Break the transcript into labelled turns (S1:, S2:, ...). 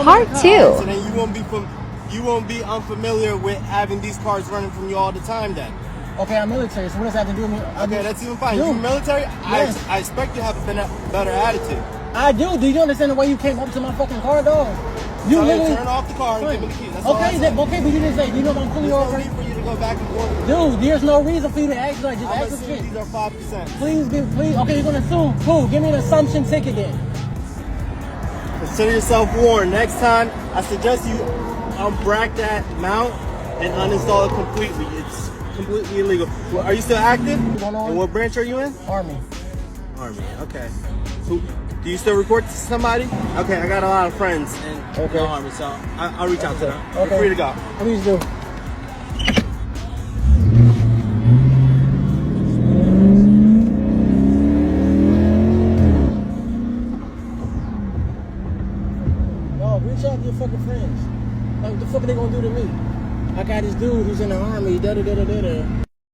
S1: Part 2.
S2: So then you won't be unfamiliar with having these cars running from you all the time then.
S3: Okay, I'm military, so what does that have to do with me?
S2: Okay, that's even fine. You're military? Yes. I expect you to have a better attitude.
S3: I do. Do you understand the way you came up to my fucking car, dog? You literally
S2: turn off the car and give me the keys. That's
S3: okay, but you didn't say, you know what I'm pulling you over?
S2: There's no need for you to go back and forth.
S3: Dude, there's no reason for you to ask like just
S2: I'm
S3: ask this
S2: assuming
S3: shit.
S2: these are 5%.
S3: Please. Okay, you're gonna assume. Cool. Give me an assumption ticket then.
S2: Consider yourself warned. Next time, I suggest you unbrack that mount and uninstall it completely. It's completely illegal. Well, are you still active? And what branch are you in?
S3: Army.
S2: Army. Okay. Do you still report to somebody? Okay, I got a lot of friends in the Army, so I'll reach out to them. Okay. You're free to go.
S3: Please do. Reach out to your fucking friends. Like, what the fuck are they gonna do to me? I got this dude who's in the Army, da-da-da-da-da-da.